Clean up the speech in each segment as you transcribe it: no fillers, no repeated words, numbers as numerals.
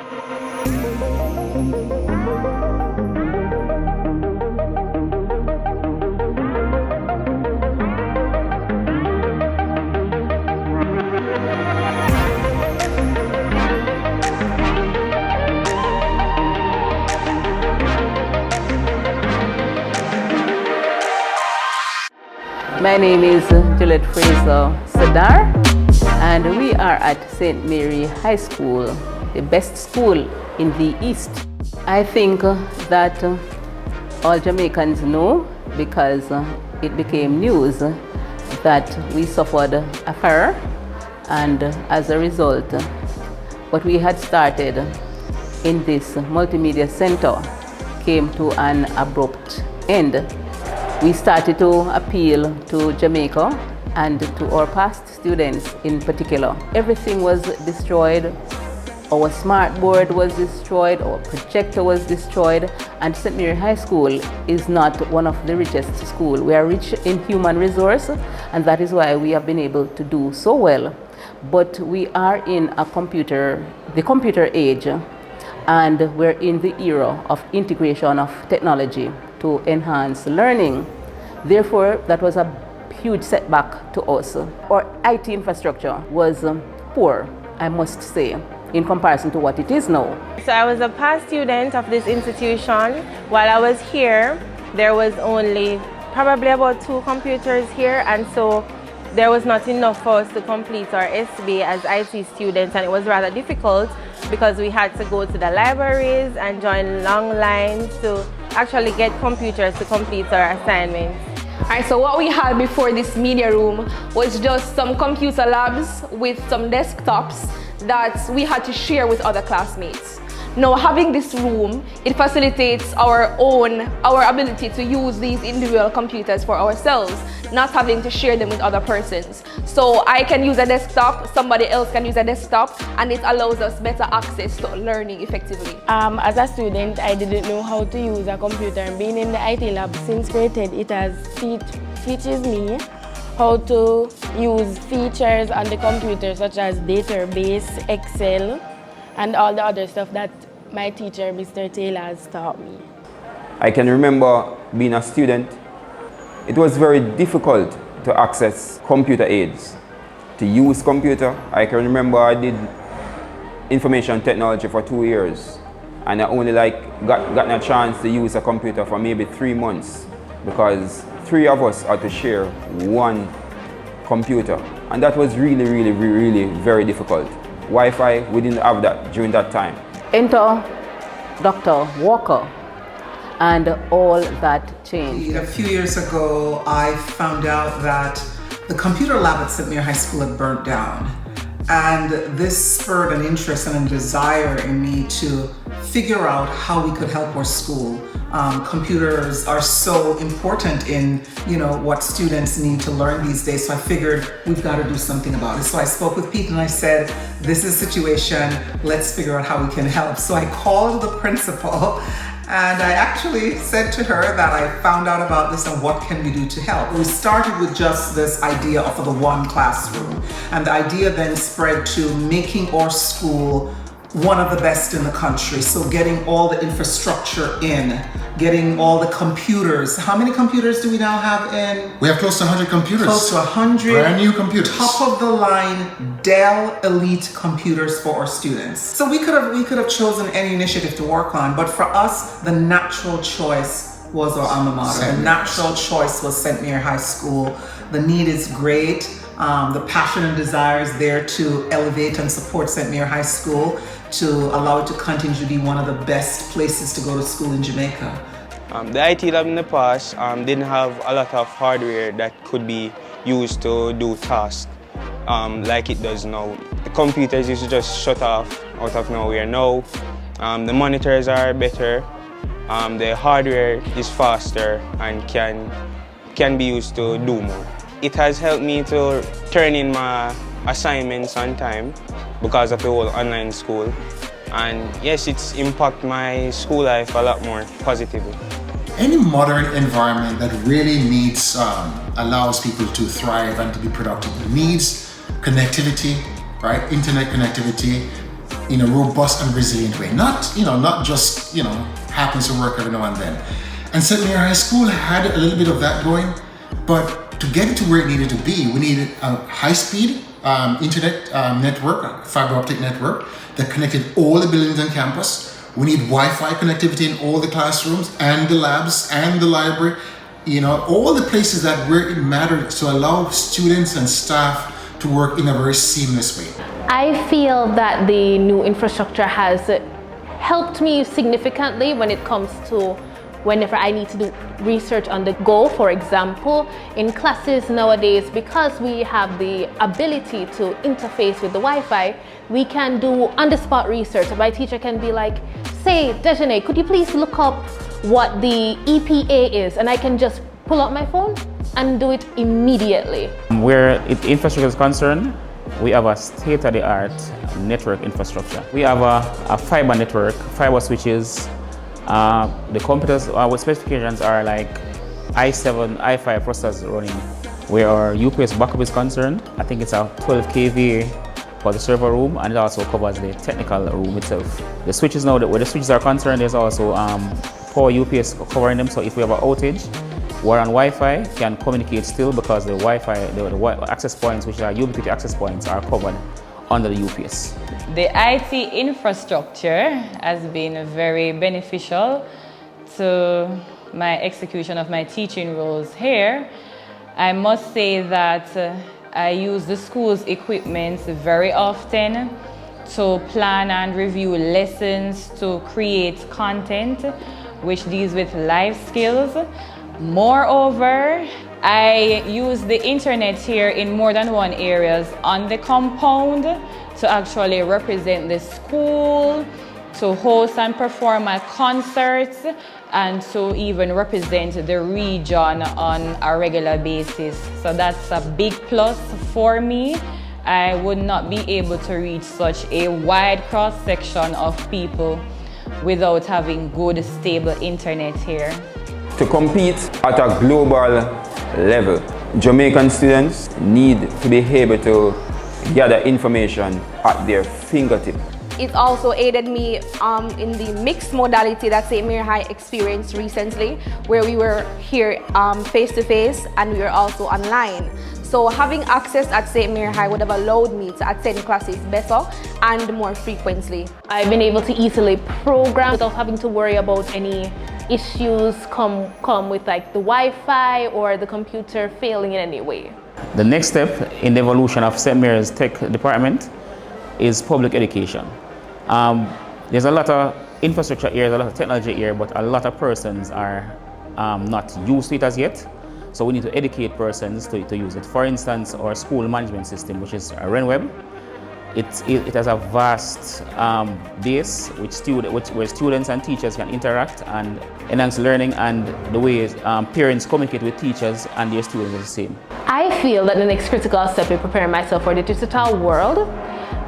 My name is Juliet Fraser Sadar, and we are at St. Mary High School, the best school in the East. I think that all Jamaicans know, because it became news, that we suffered a fire, and as a result, what we had started in this multimedia center came to an abrupt end. We started to appeal to Jamaica and to our past students in particular. Everything was destroyed. Our smart board was destroyed, our projector was destroyed, and St. Mary High School is not one of the richest schools. We are rich in human resource, and that is why we have been able to do so well. But we are in the computer age, and we're in the era of integration of technology to enhance learning. Therefore, that was a huge setback to us. Our IT infrastructure was poor, I must say, in comparison to what it is now. So I was a past student of this institution. While I was here, there was only probably about 2 computers here, and so there was not enough for us to complete our SB as IT students, and it was rather difficult because we had to go to the libraries and join long lines to actually get computers to complete our assignments. Alright, so what we had before this media room was just some computer labs with some desktops that we had to share with other classmates. Now, having this room, it facilitates our ability to use these individual computers for ourselves, not having to share them with other persons. So I can use a desktop, somebody else can use a desktop, and it allows us better access to learning effectively. As a student, I didn't know how to use a computer, and being in the IT lab since grade 10, it has teaches me how to use features on the computer such as database, Excel, and all the other stuff that my teacher, Mr. Taylor, has taught me. I can remember being a student. It was very difficult to access computer aids, to use computer. I can remember I did information technology for 2 years, and I only got a chance to use a computer for maybe 3 months, because 3 of us had to share one computer, and that was really very difficult. Wi-Fi, we didn't have that during that time. Enter Dr. Walker, and all that changed. A few years ago, I found out that the computer lab at St. Mary High School had burnt down. And this spurred an interest and a desire in me to figure out how we could help our school. Computers are so important in, what students need to learn these days. So I figured we've got to do something about it. So I spoke with Pete and I said, this is a situation, let's figure out how we can help. So I called the principal and I actually said to her that I found out about this and what can we do to help. We started with just this idea of the one classroom, and the idea then spread to making our school one of the best in the country. So getting all the infrastructure in, getting all the computers. How many computers do we now have in? We have close to 100 computers. Close to 100 brand new computers. Top of the line Dell Elite computers for our students. So we could have chosen any initiative to work on, but for us, the natural choice was our alma mater. The natural choice was St. Mary High School. The need is great. The passion and desire is there to elevate and support St. Mary High School, to allow it to continue to be one of the best places to go to school in Jamaica. The IT lab in the past didn't have a lot of hardware that could be used to do tasks like it does now. The computers used to just shut off out of nowhere. Now the monitors are better, the hardware is faster and can be used to do more. It has helped me to turn in my assignments on time because of the whole online school. And yes, it's impacted my school life a lot more positively. Any modern environment that really allows people to thrive and to be productive needs connectivity, right? Internet connectivity. in a robust and resilient way. Not just, happens to work every now and then. And St. Mary High School had a little bit of that going, but to get it to where it needed to be, we needed a high-speed internet network, fiber optic network that connected all the buildings on campus. We need Wi-Fi connectivity in all the classrooms and the labs and the library, all the places where it mattered to allow students and staff to work in a very seamless way. I feel that the new infrastructure has helped me significantly when it comes to whenever I need to do research on the go. For example, in classes nowadays, because we have the ability to interface with the Wi-Fi, we can do on-the-spot research. My teacher can be like, say, Dejane, could you please look up what the EPA is? And I can just pull out my phone and do it immediately. Where infrastructure is concerned, we have a state-of-the-art network infrastructure. We have a fiber network, fiber switches. The computers with specifications are like i7, i5 processors running. Where our UPS backup is concerned, I think it's a 12 kVA for the server room, and it also covers the technical room itself. The switches now, where the switches are concerned, there's also power UPS covering them, so if we have an outage, we're on Wi-Fi, can communicate still because the Wi-Fi, the access points, which are ubiquity access points, are covered under the UPS. The IT infrastructure has been very beneficial to my execution of my teaching roles here. I must say that I use the school's equipment very often to plan and review lessons, to create content which deals with life skills. Moreover, I use the internet here in more than one areas on the compound to actually represent the school, to host and perform at concerts, and to even represent the region on a regular basis. So that's a big plus for me. I would not be able to reach such a wide cross-section of people without having good, stable internet here. To compete at a global level, Jamaican students need to be able to gather information at their fingertip. It also aided me in the mixed modality that St. Mary High experienced recently, where we were here face-to-face and we were also online. So having access at St. Mary High would have allowed me to attend classes better and more frequently. I've been able to easily program without having to worry about any issues come with like the Wi-Fi or the computer failing in any way. The next step in the evolution of St. Mary's Tech Department is public education. There's a lot of infrastructure here, there's a lot of technology here, but a lot of persons are not used to it as yet. So we need to educate persons to use it. For instance, our school management system, which is RenWeb, it has a vast base where students and teachers can interact and enhance learning, and the way parents communicate with teachers and their students is the same. I feel that the next critical step in preparing myself for the digital world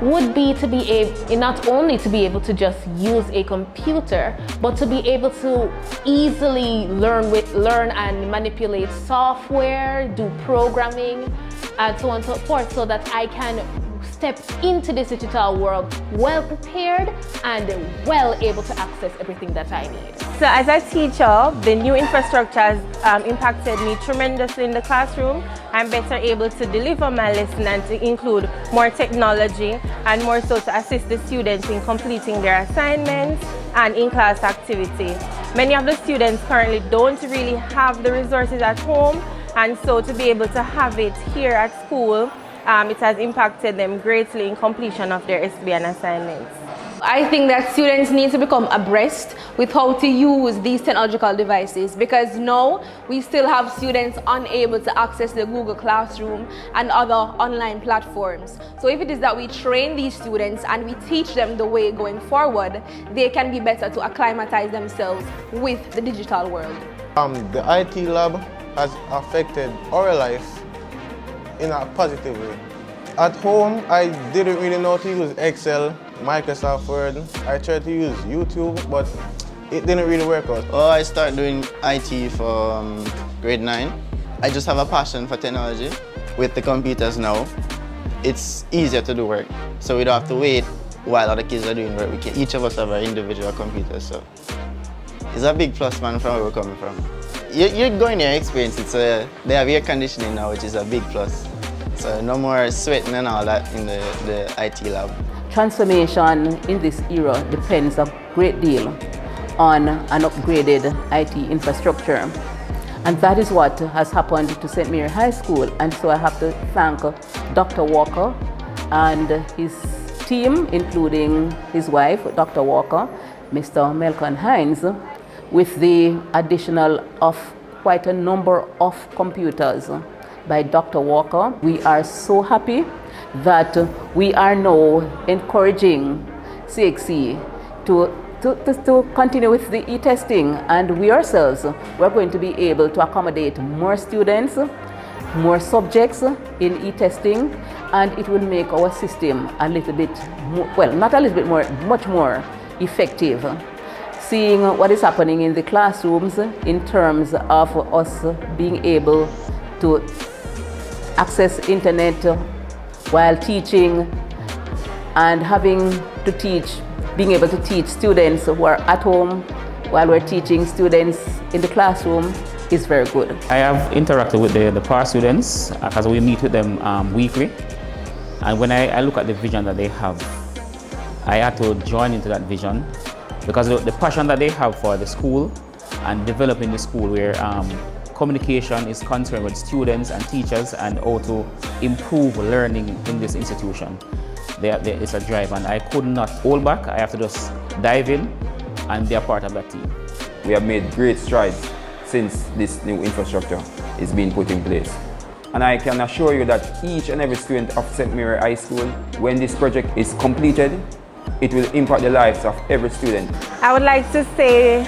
would be to be able, not only to be able to just use a computer, but to be able to easily learn and manipulate software, do programming, and so on and so forth, so that I can step into this digital world well prepared and well able to access everything that I need. So as a teacher, the new infrastructure has impacted me tremendously in the classroom. I'm better able to deliver my lesson and to include more technology and more so to assist the students in completing their assignments and in-class activity. Many of the students currently don't really have the resources at home, and so to be able to have it here at school, it has impacted them greatly in completion of their SBN assignments. I think that students need to become abreast with how to use these technological devices, because now we still have students unable to access the Google Classroom and other online platforms. So if it is that we train these students and we teach them the way going forward, they can be better to acclimatize themselves with the digital world. The IT lab has affected our life in a positive way. At home, I didn't really know to use Excel, Microsoft Word. I tried to use YouTube, but it didn't really work out. Oh, I started doing IT for grade 9. I just have a passion for technology. With the computers now, it's easier to do work. So we don't have to wait while other kids are doing work, each of us have our individual computers, so it's a big plus, man, from where we're coming from. You're going there, experience it, so they have air conditioning now, which is a big plus. So no more sweating and all that in the IT lab. Transformation in this era depends a great deal on an upgraded IT infrastructure. And that is what has happened to St. Mary High School. And so I have to thank Dr. Walker and his team, including his wife, Dr. Walker, Mr. Malcolm Hines, with the additional of quite a number of computers by Dr. Walker. We are so happy that we are now encouraging CXC to continue with the e-testing, and we ourselves, we're going to be able to accommodate more students, more subjects in e-testing, and it will make our system a little bit more, well, not a little bit more, much more effective. Seeing what is happening in the classrooms in terms of us being able to access internet while teaching and having to teach, being able to teach students who are at home while we're teaching students in the classroom is very good. I have interacted with the PAR students because we meet with them weekly. And when I look at the vision that they have, I had to join into that vision because the passion that they have for the school and developing the school where communication is concerned with students and teachers and how to improve learning in this institution. It's a drive, and I could not hold back. I have to just dive in and be a part of that team. We have made great strides since this new infrastructure is being put in place. And I can assure you that each and every student of St. Mary High School, when this project is completed, it will impact the lives of every student. I would like to say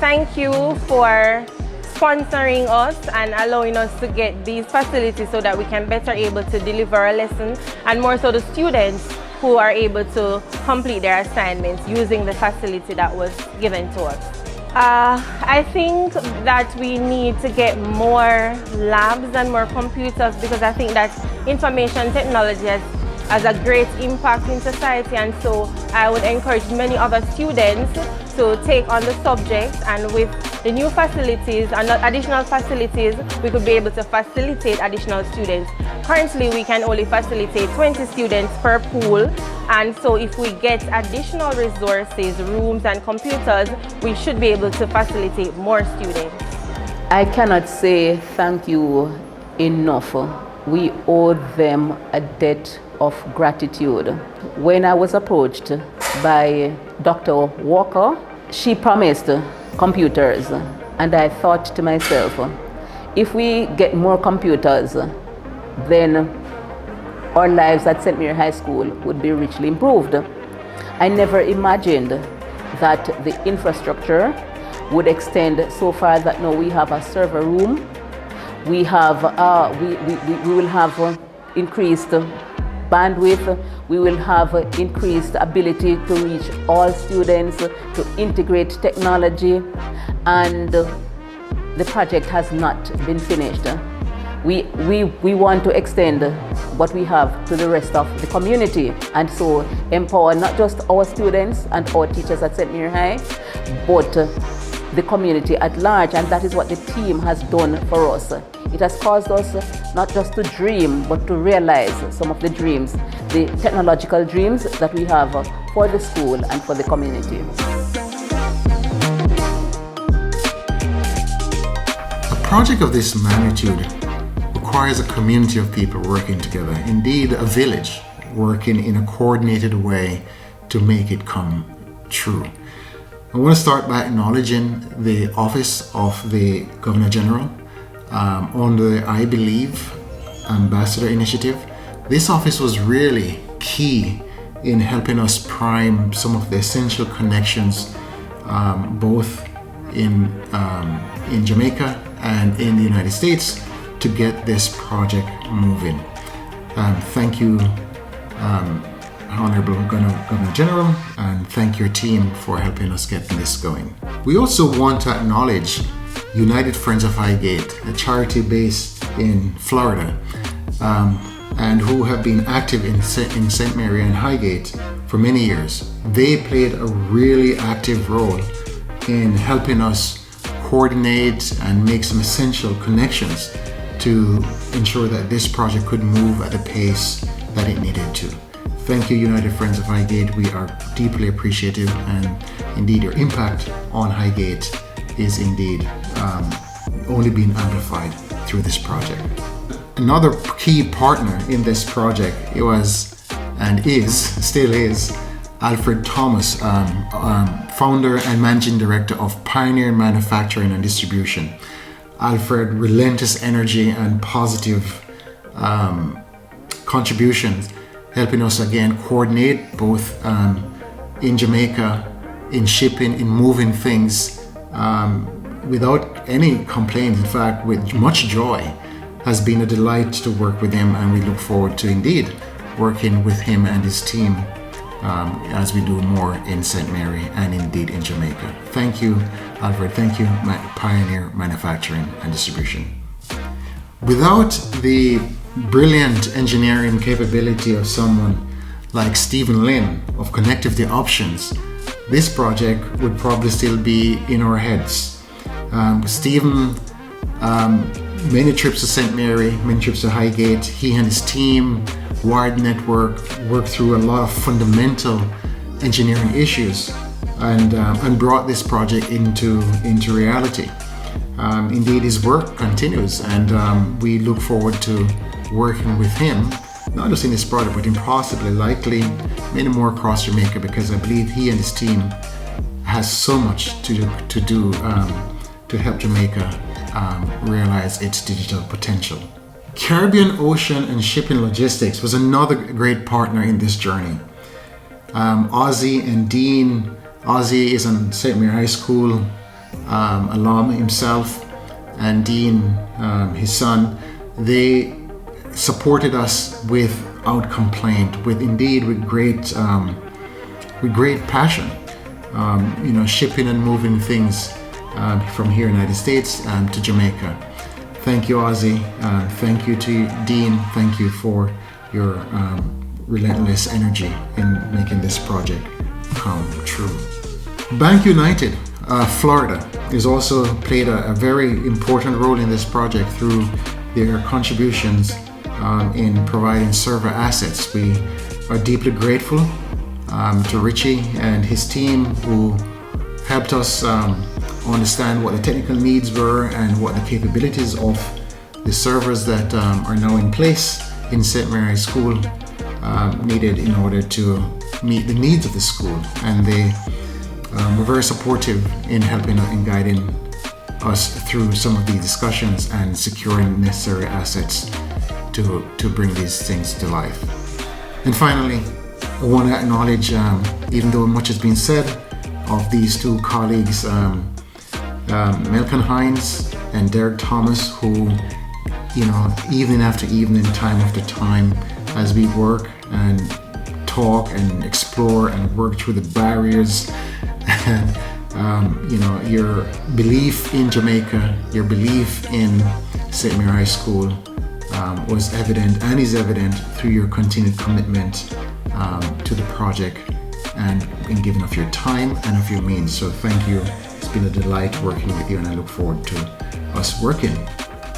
thank you for sponsoring us and allowing us to get these facilities so that we can better able to deliver a lesson, and more so the students who are able to complete their assignments using the facility that was given to us. I think that we need to get more labs and more computers, because I think that information technology has a great impact in society, and so I would encourage many other students to take on the subject, and with the new facilities and additional facilities, we could be able to facilitate additional students. Currently, we can only facilitate 20 students per pool, and so if we get additional resources, rooms and computers, we should be able to facilitate more students. I cannot say thank you enough. We owe them a debt of gratitude. When I was approached by Dr. Walker, she promised computers, and I thought to myself, if we get more computers, then our lives at St. Mary High School would be richly improved. I never imagined that the infrastructure would extend so far that now we have a server room, we will have increased bandwidth, we will have increased ability to reach all students, to integrate technology, and the project has not been finished. We want to extend what we have to the rest of the community, and so empower not just our students and our teachers at St. Mary High, but the community at large, and that is what the team has done for us. It has caused us not just to dream, but to realize some of the dreams, the technological dreams that we have for the school and for the community. A project of this magnitude requires a community of people working together, indeed a village working in a coordinated way to make it come true. I want to start by acknowledging the Office of the Governor General on the I Believe Ambassador Initiative. This office was really key in helping us prime some of the essential connections both in Jamaica and in the United States to get this project moving. Thank you, Honorable Governor General, and thank your team for helping us get this going. We also want to acknowledge United Friends of Highgate, a charity based in Florida. and who have been active in St. Mary and Highgate for many years. They played a really active role in helping us coordinate and make some essential connections to ensure that this project could move at the pace that it needed to. Thank you, United Friends of Highgate. We are deeply appreciative, and indeed your impact on Highgate is indeed only being amplified through this project. Another key partner in this project, it was and is, still is, Alfred Thomas, founder and managing director of Pioneer Manufacturing and Distribution. Alfred, relentless energy and positive contributions, helping us again coordinate both in Jamaica, in shipping, in moving things without any complaints. In fact, with much joy. Has been a delight to work with him, and we look forward to indeed working with him and his team as we do more in St. Mary and indeed in Jamaica. Thank you, Alfred. Thank you, Pioneer Manufacturing and Distribution. Without the brilliant engineering capability of someone like Stephen Lynn of Connectivity Options, this project would probably still be in our heads. Stephen, many trips to St. Mary, many trips to Highgate. He and his team, wired network, worked through a lot of fundamental engineering issues and brought this project into reality. Indeed, his work continues, and we look forward to working with him, not just in this project, but in possibly, likely, many more across Jamaica, because I believe he and his team has so much to do to help Jamaica realize its digital potential. Caribbean Ocean and Shipping Logistics was another great partner in this journey. Ozzy and Dean. Ozzy is a St. Mary High School alum himself, and Dean, his son. They supported us without complaint, with great passion. Shipping and moving things from here in the United States to Jamaica. Thank you, Ozzy. Thank you to Dean. Thank you for your relentless energy in making this project come true. Bank United, Florida, has also played a very important role in this project through their contributions in providing server assets. We are deeply grateful to Richie and his team, who helped us understand what the technical needs were and what the capabilities of the servers that are now in place in St. Mary School needed in order to meet the needs of the school. And they were very supportive in helping and guiding us through some of these discussions and securing necessary assets to bring these things to life. And finally, I want to acknowledge, even though much has been said, of these two colleagues, Malcolm Hines and Derek Thomas, who, evening after evening, time after time, as we work and talk and explore and work through the barriers, and your belief in Jamaica, your belief in St. Mary High School was evident and is evident through your continued commitment to the project and in giving of your time and of your means. So thank you. It's been a delight working with you, and I look forward to us working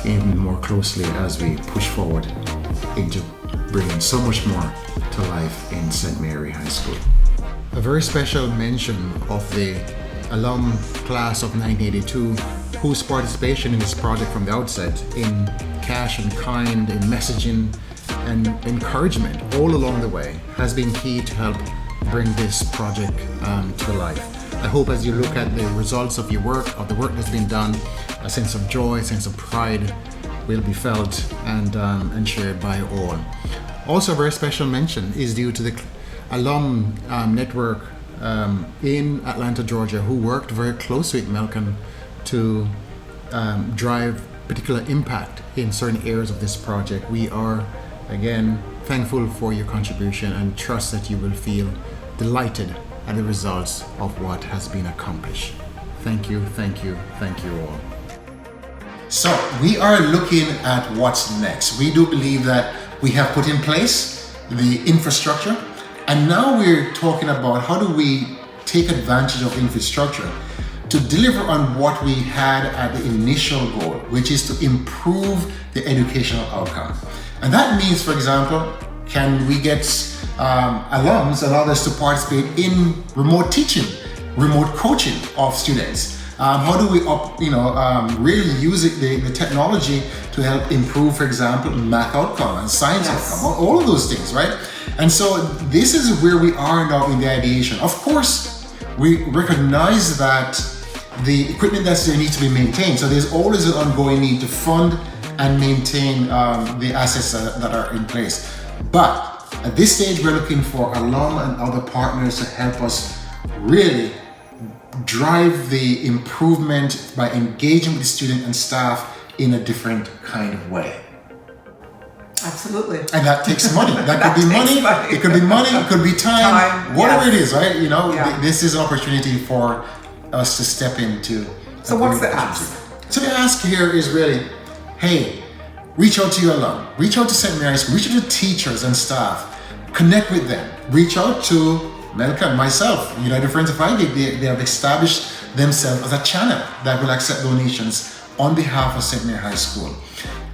even more closely as we push forward into bringing so much more to life in St. Mary High School. A very special mention of the alum class of 1982, whose participation in this project from the outset, in cash and kind, in messaging and encouragement all along the way, has been key to help bring this project to life. I hope as you look at the results of your work, of the work that's been done, a sense of joy, a sense of pride will be felt and shared by all. Also, a very special mention is due to the alum network in Atlanta, Georgia, who worked very closely with Malcolm to drive particular impact in certain areas of this project. We are, again, thankful for your contribution and trust that you will feel delighted at the results of what has been accomplished. Thank you, thank you, thank you all. So we are looking at what's next. We do believe that We have put in place the infrastructure, and now we're talking about how do we take advantage of infrastructure to deliver on what we had at the initial goal, which is to improve the educational outcome. And that means, for example, can we get alums and others to participate in remote teaching, remote coaching of students? How do we really use the technology to help improve, for example, math outcome and science outcome, all of those things, right? And so this is where we are now in the ideation. Of course, we recognize that the equipment that's there needs to be maintained. So there's always an ongoing need to fund and maintain the assets that are in place. But at this stage, we're looking for alum and other partners to help us really drive the improvement by engaging with the student and staff in a different kind of way. Absolutely. And that takes money. That could be money. It could be money. It could be time. Whatever it is, right? You know, this is an opportunity for us to step into. So what's the ask? So the ask here is really, hey, reach out to your alum, reach out to St. Mary's School, reach out to teachers and staff, connect with them, reach out to Melka and myself, United Friends of Highgate. They have established themselves as a channel that will accept donations on behalf of St. Mary High School.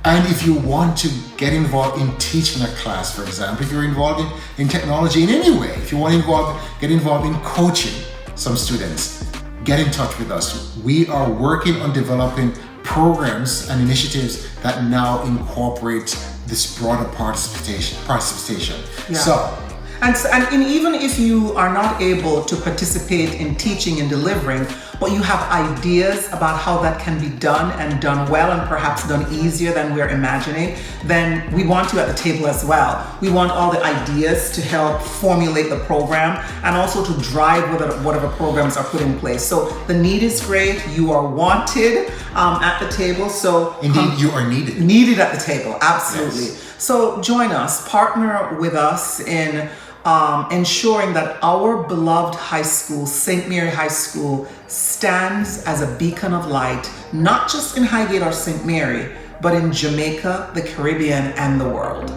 And if you want to get involved in teaching a class, for example, if you're involved in technology in any way, if you want to get involved in coaching some students, get in touch with us. We are working on developing programs and initiatives that now incorporate this broader participation. Yeah. So, and even if you are not able to participate in teaching and delivering, but you have ideas about how that can be done and done well and perhaps done easier than we're imagining, then we want you at the table as well. We want all the ideas to help formulate the program and also to drive whatever programs are put in place. So the need is great. You are wanted at the table. So indeed, you are needed. Needed at the table, absolutely. Yes. So join us, partner with us in ensuring that our beloved high school, St. Mary High School, stands as a beacon of light, not just in Highgate or St. Mary, but in Jamaica, the Caribbean, and the world.